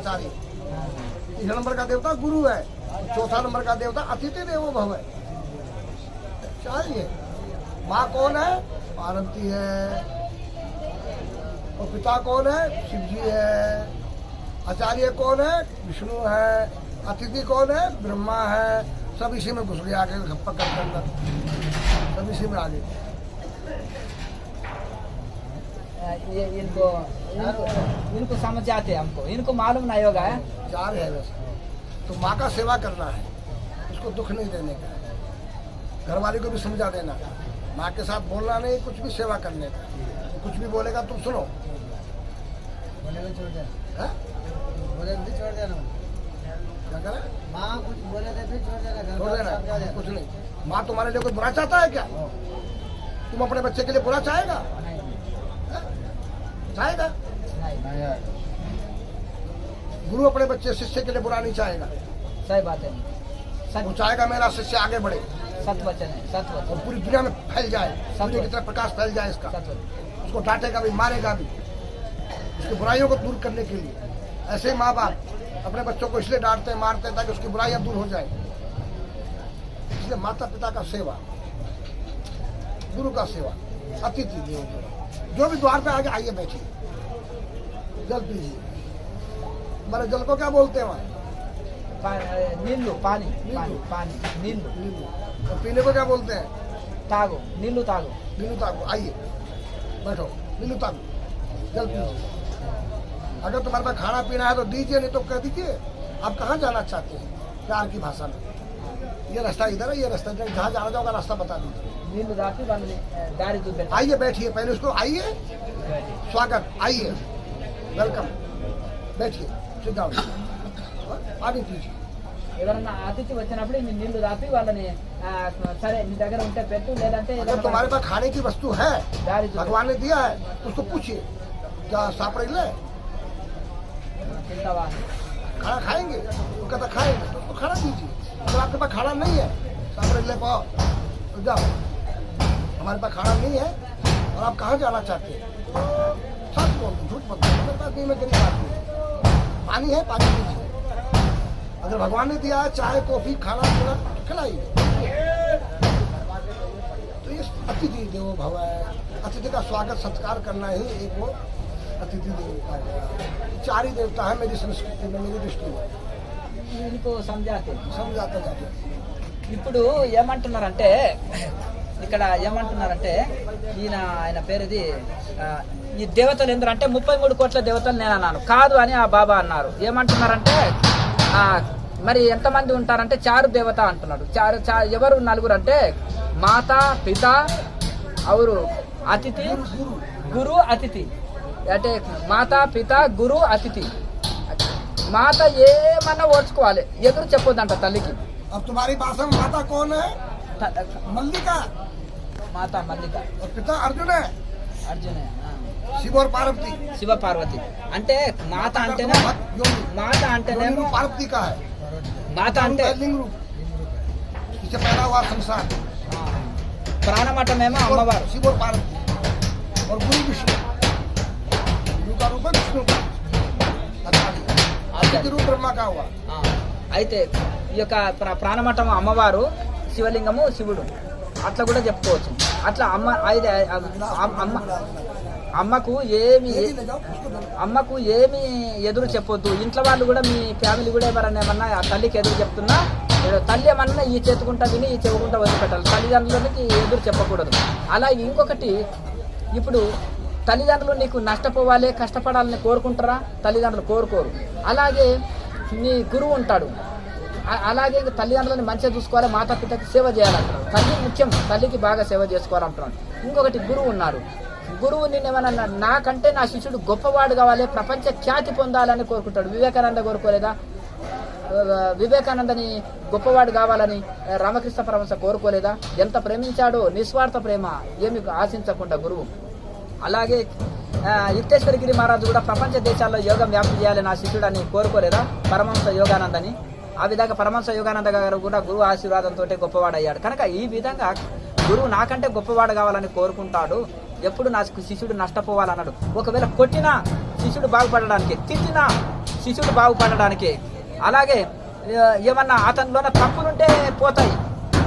तीसरा नंबर का देवता गुरु है, चौथा नंबर का देवता अतिथि देवो भव है। चाहिए माँ कौन है? पार्वती है। और पिता कौन है? शिव जी है। आचार्य कौन है? विष्णु है। अतिथि कौन है? ब्रह्मा है। सब इसी में घुस गए आगे पकड़ के अंदर, सब इसी में आगे। ये इनको इनको इनको समझ आते हमको, इनको मालूम नहीं होगा है। चार है वैसे तो माँ का सेवा करना है, उसको दुख नहीं देने का, घर वाले को भी समझा देना, माँ के साथ बोलना नहीं, कुछ भी सेवा करने का। कुछ भी बोलेगा तुम सुनो, बोले छोड़ दे, बोले छोड़ देना। क्या करे? माँ कुछ बोले थे फिर छोड़ देना, छोड़ देना, कुछ नहीं। माँ तुम्हारे लिए कोई बुरा चाहता है क्या? तुम अपने बच्चे के लिए बुरा चाहेगा? चाहेगा? गुरु अपने बच्चे शिष्य के लिए बुरा नहीं चाहेगा। सही बात है, वो चाहेगा मेरा शिष्य आगे बढ़े, सत्य वचन है, सत्य वचन, और पूरी दुनिया में फैल जाए, सूर्य की तरह प्रकाश फैल जाए इसका। उसको डांटेगा भी, मारेगा भी, उसकी बुराइयों को दूर करने के लिए। ऐसे माँ बाप अपने बच्चों को इसलिए डांटते मारते हैं ताकि उसकी बुराइयां दूर हो जाए। इसलिए माता पिता का सेवा, गुरु का सेवा, अतिथि देवो भव। जो भी द्वार पे आगे आइए बैठिए, जल पीजिए। हमारे जल को क्या बोलते हैं वहाँ? नीलू, पानी, पानी, पानी, नीलू। और पीने को क्या बोलते हैं? तागो, नीलू तागो। नीलू तागो। आइए बैठो, नीलू तागो, जल पीजिए। अगर तुम्हारे पास खाना पीना है तो दीजिए, नहीं तो कह दीजिए आप कहाँ जाना चाहते हैं प्यार की भाषा में। ये रास्ता इधर है, ये रास्ता जहाँ जाना जाओगा रास्ता बता दीजिए। नीलू राती बांधने गाड़ी दूर बैठा। आइए बैठिए, पहले उसको आइए, स्वागत, आइए, वेलकम, बैठिए, सिट डाउन, पानी पीजिए। ఎవరన్నా అతిథి వచ్చినప్పుడు మీ నీళ్లు రాపి వాళ్ళని సరే నీ దగ్గర ఉంటే పెట్టు, లేదంటే अगर तुम्हारे पास खाने की वस्तु है, दारी जो भगवान ने दिया है, उसको पूछिए क्या साफ रही ले, తింటావా खाना खाएंगे? वो कहता खाएंगे, तो उसको खाना दीजिए। अगर आपके पास खाना नहीं है, साफ रही ले पाओ तो जाओ। हमारे पास खाना नहीं है और आप कहाँ जाना चाहते हैं? सच बोल दो, झूठ मत बोलो। मेरे पास नहीं, मैं गरीब आदमी हूं। पानी है, पानी पीजिए। अगर भगवान ने दिया है चाय कॉफी खाना पीना तो खिलाइए। तो ये अतिथि देवो भव है। अतिथि का स्वागत सत्कार करना ही एक वो अतिथि देवो का है। चार ही देवता है मेरी संस्कृति में, मेरी दृष्टि में। ఇంకో సంజాతే समझाते जाते ఇప్పుడు ఏమంటున్నారంటే ఇక్కడ ఏమంటున్నారంటే ఆయన పేరుది ఈ దేవతలు ఎందుకంటే 33 కోట్ల దేవతలు నేను అన్నాను కాదు అని ఆ బాబా అన్నారు. ఏమంటున్నారంటే మరి ఎంతమంది ఉంటారంటే చారు దేవత అంటున్నాడు. ఎవరు నలుగురు అంటే మాత పిత అవరు అతిథి గురు అతిథి. అంటే మాత పిత గురు అతిథి. మాత ఏమన్నా ఓడ్చుకోవాలి, ఎదురు చెప్పొద్దంట తల్లికి. अब तुम्हारी भाषा में माता कौन है? मल्लिका। మాత మల్లిక. और पिता अर्जुन है। అర్జునే. शिव और पार्वती। శివ పార్వతి. అంటే మాత అంటేనే మాత అంటేనేమో पार्वती का है। మాత అంటే लिंग रूप, इससे पैदा हुआ संसार। ప్రాణమఠమేమో అమ్మవారు. शिव और पार्वती और गुरु विष्णु। गुरु का रूप है विष्णु का, आदि रूप ब्रह्मा का हुआ। అయితే ఈ యొక్క ప్రాణమఠం అమ్మవారు, శివలింగము శివుడు, అట్లా కూడా చెప్పుకోవచ్చు. అట్లా అమ్మకు ఏమి ఎదురు చెప్పొద్దు. ఇంట్లో వాళ్ళు కూడా మీ ఫ్యామిలీ కూడా ఎవరన్నా ఏమన్నా ఆ తల్లికి ఎదురు చెప్తున్నా, తల్లి ఏమన్నా ఈ చేతుకుంటా విని ఈ చెవుకుంటా వదిలిపెట్టాలి. తల్లిదండ్రులకి ఎదురు చెప్పకూడదు. అలాగే ఇంకొకటి, ఇప్పుడు తల్లిదండ్రులు నీకు నష్టపోవాలి కష్టపడాలని కోరుకుంటారా? తల్లిదండ్రులు కోరుకోరు. అలాగే నీ గురువు ఉంటాడు, అలాగే తల్లిదండ్రులని మంచిగా చూసుకోవాలి, మాతాపితకి సేవ చేయాలంటున్నాడు. తల్లి ముఖ్యం, తల్లికి బాగా సేవ చేసుకోవాలంటున్నాడు. ఇంకొకటి గురువు ఉన్నారు. గురువు నిన్నేమన్నా నాకంటే నా శిష్యుడు గొప్పవాడు కావాలి, ప్రపంచ ఖ్యాతి పొందాలని కోరుకుంటాడు. వివేకానంద కోరుకోలేదా? వివేకానందని గొప్పవాడు కావాలని రామకృష్ణ పరమహంస కోరుకోలేదా? ఎంత ప్రేమించాడో, నిస్వార్థ ప్రేమ, ఏమి ఆశించకుండా గురువు. అలాగే యుక్తేశ్వరగిరి మహారాజు కూడా ప్రపంచ దేశాల్లో యోగం వ్యాప్తి చేయాలని నా శిష్యుడు అని కోరుకోలేదా? పరమహంస యోగానందని. ఆ విధంగా పరమహంస యోగానంద గారు కూడా గురువు ఆశీర్వాదంతో గొప్పవాడయ్యాడు. కనుక ఈ విధంగా గురువు నాకంటే గొప్పవాడు కావాలని కోరుకుంటాడు. ఎప్పుడు నా శిష్యుడు నష్టపోవాలన్నాడు. ఒకవేళ కొట్టినా శిష్యుడు బాగుపడడానికి, తిట్టినా శిష్యుడు బాగుపడడానికి. అలాగే ఏమన్నా అతనిలోన తప్పులుంటే పోతాయి,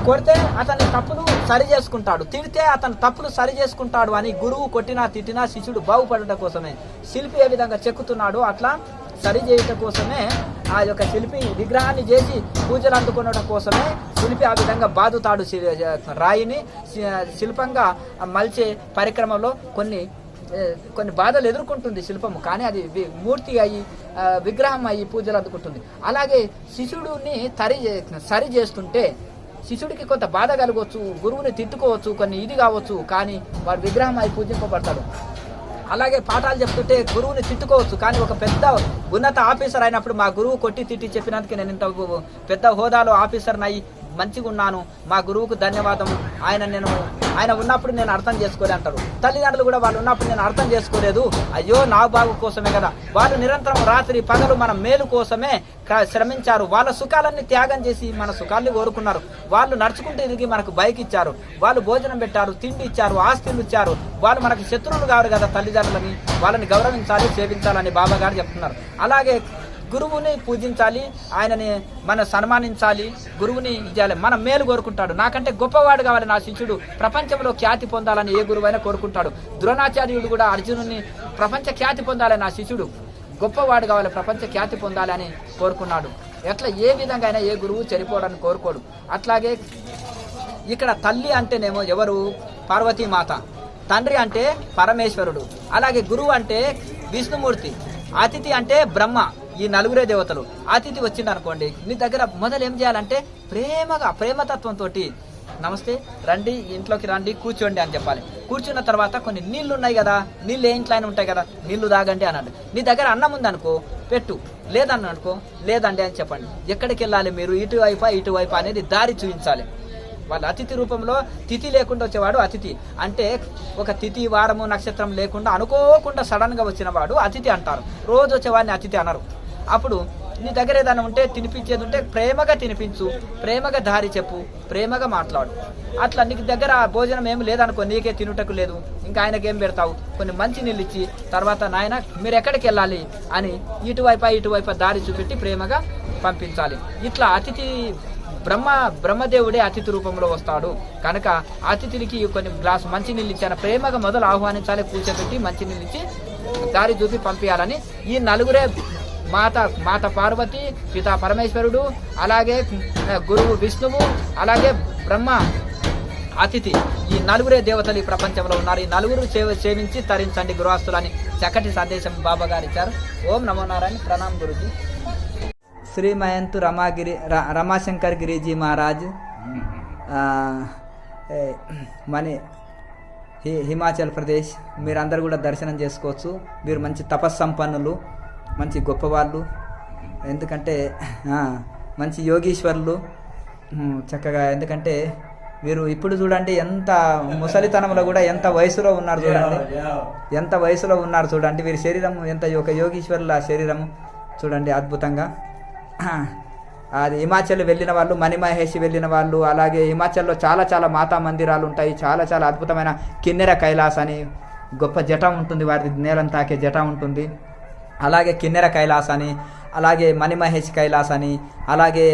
కొడితే అతని తప్పులు సరి చేసుకుంటాడు, తిడితే అతని తప్పులు సరి చేసుకుంటాడు అని గురువు కొట్టినా తిట్టినా శిష్యుడు బాగుపడటం కోసమే. శిల్పి ఏ విధంగా చెక్కుతున్నాడు అట్లా సరి చేయటం కోసమే ఆ యొక్క శిల్పి విగ్రహాన్ని చేసి పూజలు అందుకోవడం కోసమే శిల్పి ఆ విధంగా బాదుతాడు రాయిని. శిల్పంగా మలిచే పరిక్రమలో కొన్ని బాధలు ఎదుర్కొంటుంది శిల్పము, కానీ అది మూర్తి అయ్యి విగ్రహం అయ్యి పూజలు అందుకుంటుంది. అలాగే శిష్యుడిని సరి చేస్తుంటే శిష్యుడికి కొంత బాధ కలగవచ్చు, గురువుని తిట్టుకోవచ్చు, కొన్ని ఇది కావచ్చు, కానీ వాడు విగ్రహం అయి పూజింపబడతాడు. అలాగే పాఠాలు చెప్తుంటే గురువుని తిట్టుకోవచ్చు, కానీ ఒక పెద్ద ఉన్నత ఆఫీసర్ అయినప్పుడు మా గురువు కొట్టి తిట్టి చెప్పినందుకు నేను ఇంత పెద్ద హోదాలో ఆఫీసర్ని అయ్యి మంచిగా ఉన్నాను, మా గురువుకు ధన్యవాదము, ఆయన ఉన్నప్పుడు నేను అర్థం చేసుకోలే అంటారు. తల్లిదండ్రులు కూడా వాళ్ళు ఉన్నప్పుడు నేను అర్థం చేసుకోలేదు, అయ్యో నా బాగు కోసమే కదా, వాళ్ళు నిరంతరం రాత్రి పగలు మన మేలు కోసమే శ్రమించారు, వాళ్ళ సుఖాలన్నీ త్యాగం చేసి మన సుఖాన్ని కోరుకున్నారు, వాళ్ళు నడుచుకుంటూ ఎదిగి మనకు బైక్ ఇచ్చారు, వాళ్ళు భోజనం పెట్టారు, తిండి ఇచ్చారు, ఆస్తులు ఇచ్చారు, వాళ్ళు మనకు శత్రువులు కాదు కదా తల్లిదండ్రులని, వాళ్ళని గౌరవించాలి, సేవించాలని బాబా గారు చెప్తున్నారు. అలాగే గురువుని పూజించాలి, ఆయనని మనం సన్మానించాలి, గురువుని చేయాలి, మన మేలు కోరుకుంటాడు. నాకంటే గొప్పవాడు కావాలి నా శిష్యుడు, ప్రపంచంలో ఖ్యాతి పొందాలని ఏ గురువైనా కోరుకుంటాడు. ద్రోణాచార్యుడు కూడా అర్జునుని ప్రపంచ ఖ్యాతి పొందాలి నా శిష్యుడు, గొప్పవాడు కావాలి, ప్రపంచ ఖ్యాతి పొందాలి అని కోరుకున్నాడు. ఎట్లా ఏ విధంగా అయినా ఏ గురువు చనిపోవడానికి కోరుకోడు. అట్లాగే ఇక్కడ తల్లి అంటేనేమో ఎవరు? పార్వతీమాత, తండ్రి అంటే పరమేశ్వరుడు, అలాగే గురువు అంటే విష్ణుమూర్తి, అతిథి అంటే బ్రహ్మ, ఈ నలుగురే దేవతలు. అతిథి వచ్చింది అనుకోండి, నీ దగ్గర మొదలు ఏం చేయాలంటే ప్రేమతత్వంతో నమస్తే, రండి, ఇంట్లోకి రండి, కూర్చోండి అని చెప్పాలి. కూర్చున్న తర్వాత కొన్ని నీళ్లు ఉన్నాయి కదా, నీళ్ళు ఏ ఇంట్లో అయినా ఉంటాయి కదా, నీళ్లు తాగండి అన్నాడు. నీ దగ్గర అన్నం ఉందనుకో పెట్టు, లేదనుకో లేదండి అని చెప్పండి. ఎక్కడికి వెళ్ళాలి మీరు, ఇటువైపు అనేది దారి చూపించాలి. వాళ్ళ అతిథి రూపంలో తిథి లేకుండా వచ్చేవాడు అతిథి అంటే, ఒక తిథి వారము నక్షత్రం లేకుండా అనుకోకుండా సడన్గా వచ్చిన వాడు అతిథి అంటారు. రోజు వచ్చేవాడిని అతిథి అనరు. అప్పుడు నీ దగ్గర ఏదైనా ఉంటే తినిపించేది ఉంటే ప్రేమగా తినిపించు, ప్రేమగా దారి చెప్పు, ప్రేమగా మాట్లాడు. అట్లా నీకు దగ్గర భోజనం ఏమి లేదనుకో, నీకే తినుటకు లేదు, ఇంకా ఆయనకి ఏం పెడతావు, కొన్ని మంచి నీళ్ళు ఇచ్చి తర్వాత నాయన మీరు ఎక్కడికి వెళ్ళాలి అని ఇటువైపు దారి చూపెట్టి ప్రేమగా పంపించాలి. ఇట్లా అతిథి బ్రహ్మదేవుడే అతిథి రూపంలో వస్తాడు కనుక అతిథికి కొన్ని గ్లాసు మంచి నీళ్ళు ఇచ్చాను, ప్రేమగా మొదలు ఆహ్వానించాలి, కూర్చోబెట్టి మంచి నీళ్ళు ఇచ్చి దారి చూపి పంపించాలని. ఈ నలుగురే మాత పార్వతి, పిత పరమేశ్వరుడు, అలాగే గురువు విష్ణువు, అలాగే బ్రహ్మ అతిథి, ఈ నలుగురే దేవతలు ఈ ప్రపంచంలో ఉన్నారు. ఈ నలుగురు సేవించి తరించండి గృహస్థులని చక్కటి సందేశం బాబా గారు ఇచ్చారు. ఓం నమో నారాయణ. ప్రణామ్ గురుజీ. శ్రీ మయంతు రమాశంకర్ గిరిజీ మహారాజ్ హిమాచల్ ప్రదేశ్. మీరందరూ కూడా దర్శనం చేసుకోవచ్చు. మీరు మంచి తపస్సంపన్నులు, మంచి గొప్పవాళ్ళు, ఎందుకంటే మంచి యోగీశ్వరులు చక్కగా. ఎందుకంటే మీరు ఇప్పుడు చూడండి ఎంత ముసలితనంలో కూడా ఎంత వయసులో ఉన్నారు చూడండి, ఎంత వయసులో ఉన్నారు చూడండి. వీరి శరీరం ఎంత ఒక యోగీశ్వరుల శరీరము చూడండి, అద్భుతంగా. అది హిమాచల్ వెళ్ళిన వాళ్ళు, మణిమహేషి వెళ్ళిన వాళ్ళు, అలాగే హిమాచల్లో చాలా మాతా మందిరాలు ఉంటాయి, చాలా అద్భుతమైన కిన్నెర కైలాస్ అని గొప్ప జటం ఉంటుంది, వారి నేలను తాకే జటం ఉంటుంది. అలాగే కిన్నెర కైలాస్ అని, అలాగే మణిమహేష్ కైలాస్ అని, అలాగే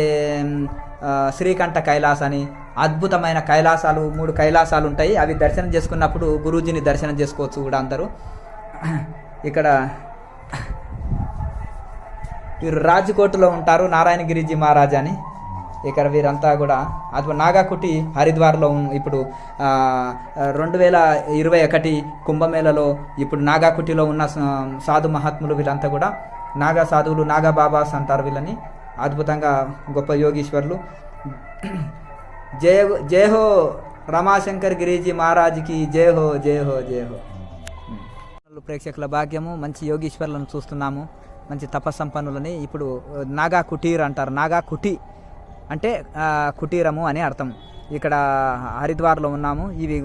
శ్రీకంఠ కైలాస్ అని అద్భుతమైన కైలాసాలు 3 కైలాసాలు ఉంటాయి. అవి దర్శనం చేసుకున్నప్పుడు గురూజీని దర్శనం చేసుకోవచ్చు కూడా అందరూ. ఇక్కడ వీరు రాజ్కోట్లో ఉంటారు, నారాయణగిరిజీ మహారాజ్ అని. ఇక్కడ వీరంతా కూడా నాగాకుటి హరిద్వార్లో ఇప్పుడు 2021 కుంభమేళలో ఇప్పుడు నాగాకుటిలో ఉన్న సాధు మహాత్ములు వీళ్ళంతా కూడా నాగా సాధువులు, నాగా బాబాస్ అంటారు వీళ్ళని. అద్భుతంగా గొప్ప యోగీశ్వరులు. జయ హో రమాశంకర్ గిరిజీ మహారాజ్కి జయ హో. ప్రేక్షకుల భాగ్యము, మంచి యోగీశ్వరులను చూస్తున్నాము, మంచి తపస్సంపన్నులని. ఇప్పుడు నాగా కుటీర్ అంటారు. నాగా కుటి అంటే కుటీరము అని అర్థం. ఇక్కడ హరిద్వార్లో ఉన్నాము. ఇవి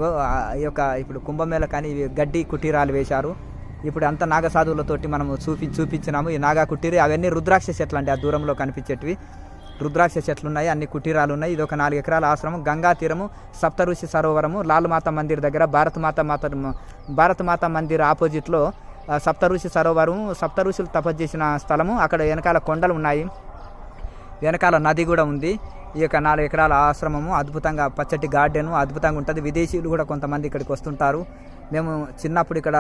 యొక్క ఇప్పుడు కుంభమేళ కానీ ఇవి గడ్డి కుటీరాలు వేశారు. ఇప్పుడు అంత నాగ సాధువులతోటి మనము చూపించినాము. ఈ నాగా కుటీరి అవన్నీ రుద్రాక్ష చెట్లు అండి, ఆ దూరంలో కనిపించేటివి రుద్రాక్ష చెట్లు ఉన్నాయి, అన్ని కుటీరాలు ఉన్నాయి. ఇది ఒక 4 ఎకరాల ఆశ్రమం, గంగా తీరము, సప్తఋషి సరోవరము, లాల్ మాతా మందిర్ దగ్గర, భారత్ మాతా మందిర్ ఆపోజిట్లో సప్తఋషి సరోవరం, సప్తఋషులు తపస్సు చేసిన స్థలము. అక్కడ వెనకాల కొండలు ఉన్నాయి, వెనకాల నది కూడా ఉంది. ఈ యొక్క 4 ఎకరాల ఆశ్రమము అద్భుతంగా పచ్చటి గార్డెను అద్భుతంగా ఉంటుంది. విదేశీయులు కూడా కొంతమంది ఇక్కడికి వస్తుంటారు. మేము చిన్నప్పుడు ఇక్కడ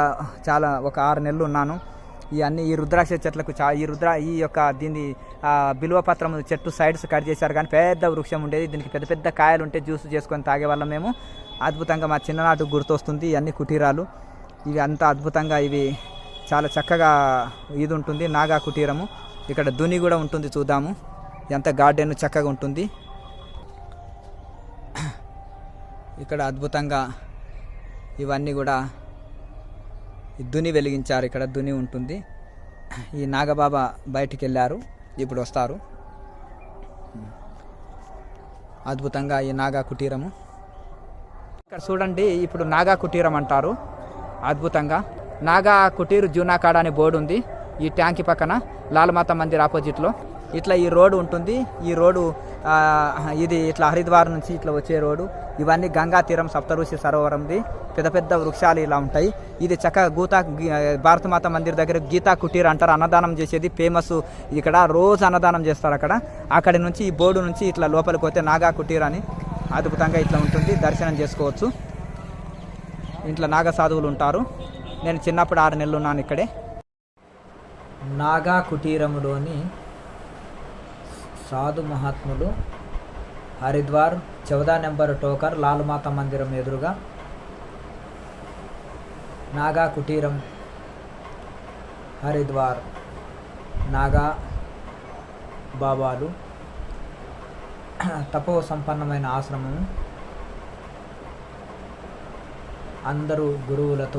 చాలా ఒక 6 నెలలు ఉన్నాను. ఈ రుద్రాక్ష చెట్లకు ఈ యొక్క దీన్ని బిల్వపత్రం చెట్టు సైడ్స్ కట్ చేశారు, కానీ పెద్ద వృక్షం ఉండేది. దీనికి పెద్ద పెద్ద కాయలు ఉంటే జ్యూస్ చేసుకొని తాగేవాళ్ళం మేము. అద్భుతంగా మా చిన్ననాటు గుర్తొస్తుంది. ఇవన్నీ కుటీరాలు, ఇవి అంతా అద్భుతంగా, ఇవి చాలా చక్కగా ఇది ఉంటుంది. నాగా కుటీరము. ఇక్కడ దుని కూడా ఉంటుంది, చూద్దాము. ఎంత గార్డెన్ చక్కగా ఉంటుంది. ఇక్కడ అద్భుతంగా ఇవన్నీ కూడా దుని వెలిగించారు. ఇక్కడ దుని ఉంటుంది. ఈ నాగబాబా బయటికి వెళ్ళారు, ఇప్పుడు వస్తారు. అద్భుతంగా ఈ నాగా కుటీరము. ఇక్కడ చూడండి, ఇప్పుడు నాగా కుటీరం అంటారు. అద్భుతంగా నాగా కుటీర్ జూనాకాడ అనే బోర్డు ఉంది ఈ ట్యాంక్ పక్కన, లాల్మాత మందిర్ ఆపోజిట్లో. ఇట్లా ఈ రోడ్డు ఉంటుంది. ఈ రోడ్డు ఇది ఇట్లా హరిద్వార్ నుంచి ఇట్లా వచ్చే రోడ్డు. ఇవన్నీ గంగా తీరం, సప్తఋషి సరోవరంది. పెద్ద పెద్ద వృక్షాలు ఇలా ఉంటాయి. ఇది చక్కగా భారతమాత మందిర్ దగ్గర గీతా కుటీర్ అంటారు. అన్నదానం చేసేది ఫేమస్. ఇక్కడ రోజు అన్నదానం చేస్తారు. అక్కడి నుంచి ఈ బోర్డు నుంచి ఇట్లా లోపలికి పోతే నాగా కుటీర్ అని అద్భుతంగా ఇట్లా ఉంటుంది. దర్శనం చేసుకోవచ్చు. ఇంట్లో నాగ సాధువులు ఉంటారు. నేను చిన్నప్పుడు 6 నెలలు ఉన్నాను ఇక్కడే. నాగా కుటీరములోని సాధు మహాత్ములు హరిద్వార్ 14 నెంబర్ టోకర్ లాల్మాత మందిరం ఎదురుగా నాగా కుటీరం, హరిద్వార్. నాగా బాబాలు తపో సంపన్నమైన ఆశ్రమము. అందరూ గురువులతో